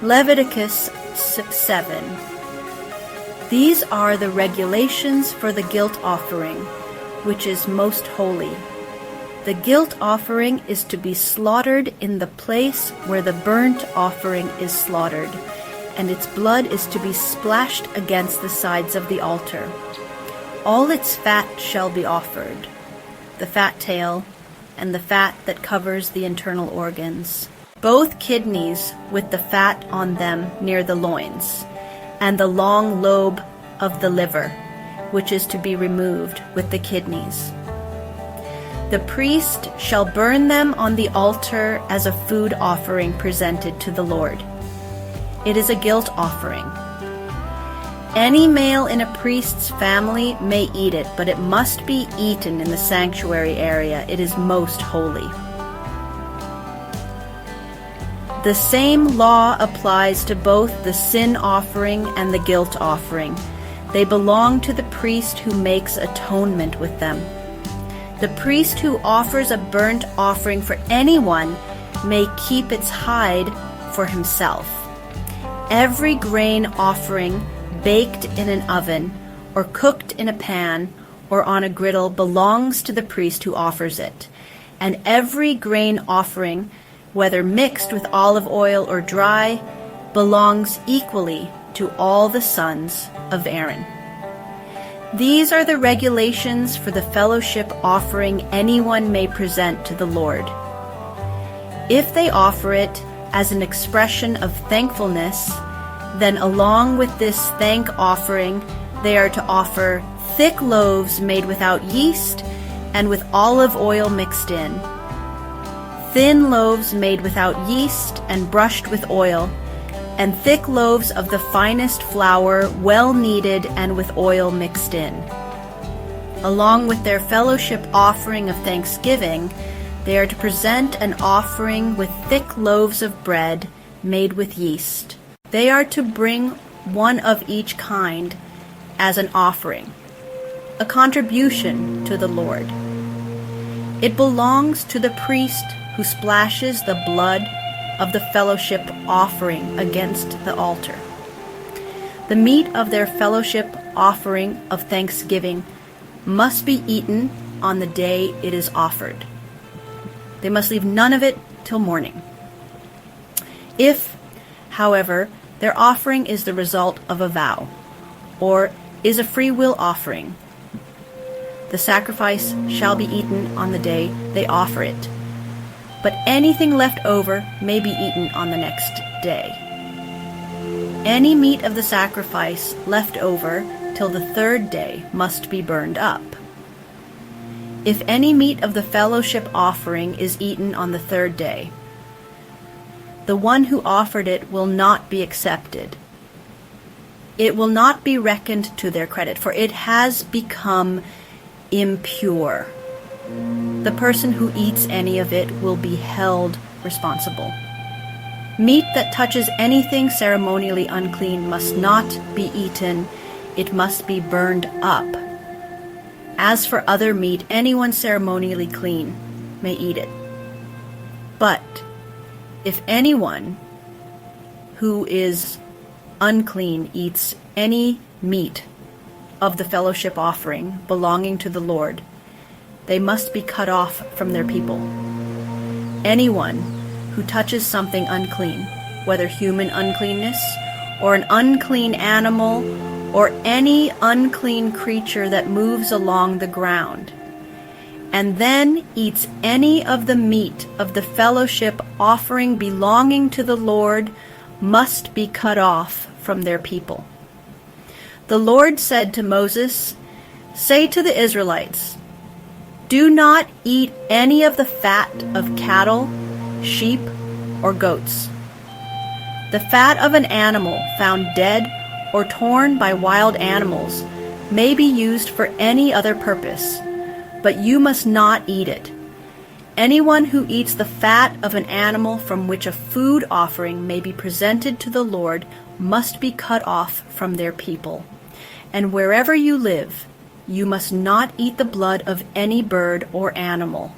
Leviticus 7. These are the regulations for the guilt offering, which is most holy. The guilt offering is to be slaughtered in the place where the burnt offering is slaughtered, and its blood is to be splashed against the sides of the altar. All its fat shall be offered, the fat tail, and the fat that covers the internal organs, both kidneys with the fat on them near the loins, and the long lobe of the liver, which is to be removed with the kidneys. The priest shall burn them on the altar as a food offering presented to the Lord. It is a guilt offering. Any male in a priest's family may eat it, but it must be eaten in the sanctuary area. It is most holy. The same law applies to both the sin offering and the guilt offering. They belong to the priest who makes atonement with them. The priest who offers a burnt offering for anyone may keep its hide for himself. Every grain offering baked in an oven or cooked in a pan or on a griddle belongs to the priest who offers it, and every grain offering, whether mixed with olive oil or dry, belongs equally to all the sons of Aaron. These are the regulations for the fellowship offering anyone may present to the Lord. If they offer it as an expression of thankfulness, then along with this thank offering, they are to offer thick loaves made without yeast and with olive oil mixed in, thin loaves made without yeast and brushed with oil, and thick loaves of the finest flour, well kneaded and with oil mixed in. Along with their fellowship offering of thanksgiving, they are to present an offering with thick loaves of bread made with yeast. They are to bring one of each kind as an offering, a contribution to the Lord. It belongs to the priest who splashes the blood of the fellowship offering against the altar. The meat of their fellowship offering of thanksgiving must be eaten on the day it is offered. They must leave none of it till morning. If, however, their offering is the result of a vow, or is a free will offering, the sacrifice shall be eaten on the day they offer it, but anything left over may be eaten on the next day. Any meat of the sacrifice left over till the third day must be burned up. If any meat of the fellowship offering is eaten on the third day, the one who offered it will not be accepted. It will not be reckoned to their credit, for it has become impure. The person who eats any of it will be held responsible. Meat that touches anything ceremonially unclean must not be eaten. It must be burned up. As for other meat, anyone ceremonially clean may eat it. But if anyone who is unclean eats any meat of the fellowship offering belonging to the Lord, they must be cut off from their people. Anyone who touches something unclean, whether human uncleanness or an unclean animal or any unclean creature that moves along the ground, and then eats any of the meat of the fellowship offering belonging to the Lord, must be cut off from their people. The Lord said to Moses, "Say to the Israelites, do not eat any of the fat of cattle, sheep, or goats. The fat of an animal found dead or torn by wild animals may be used for any other purpose, but you must not eat it. Anyone who eats the fat of an animal from which a food offering may be presented to the Lord must be cut off from their people. And wherever you live, you must not eat the blood of any bird or animal.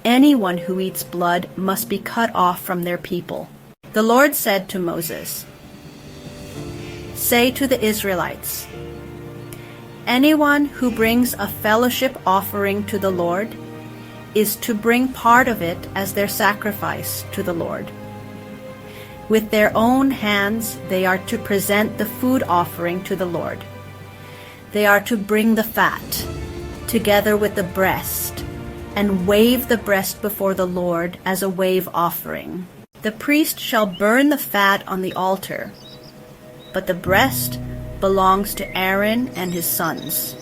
Anyone who eats blood must be cut off from their people. The Lord said to Moses, "Say to the Israelites, anyone who brings a fellowship offering to the Lord is to bring part of it as their sacrifice to the Lord. With their own hands they are to present the food offering to the Lord. They are to bring the fat, together with the breast, and wave the breast before the Lord as a wave offering. The priest shall burn the fat on the altar, but the breast belongs to Aaron and his sons.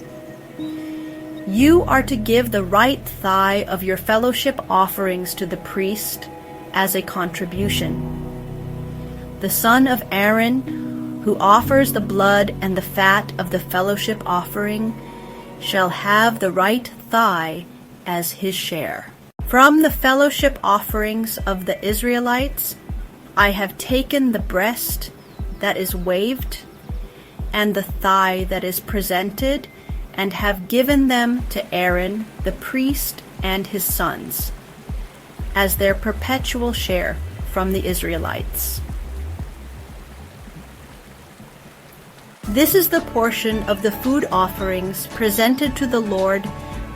You are to give the right thigh of your fellowship offerings to the priest as a contribution. The son of Aaron, who offers the blood and the fat of the fellowship offering, shall have the right thigh as his share. From the fellowship offerings of the Israelites, I have taken the breast that is waved and the thigh that is presented, and have given them to Aaron the priest and his sons as their perpetual share from the Israelites. This is the portion of the food offerings presented to the Lord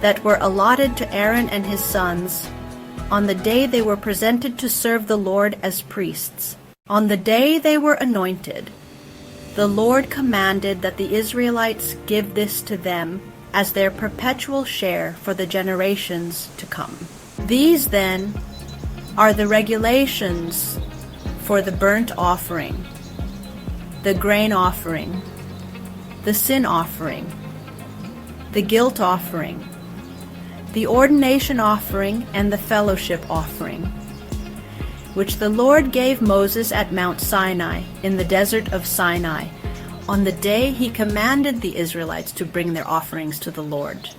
that were allotted to Aaron and his sons on the day they were presented to serve the Lord as priests. On the day they were anointed, the Lord commanded that the Israelites give this to them as their perpetual share for the generations to come. These, then, are the regulations for the burnt offering, the grain offering, the sin offering, the guilt offering, the ordination offering, and the fellowship offering, which the Lord gave Moses at Mount Sinai in the desert of Sinai on the day he commanded the Israelites to bring their offerings to the Lord.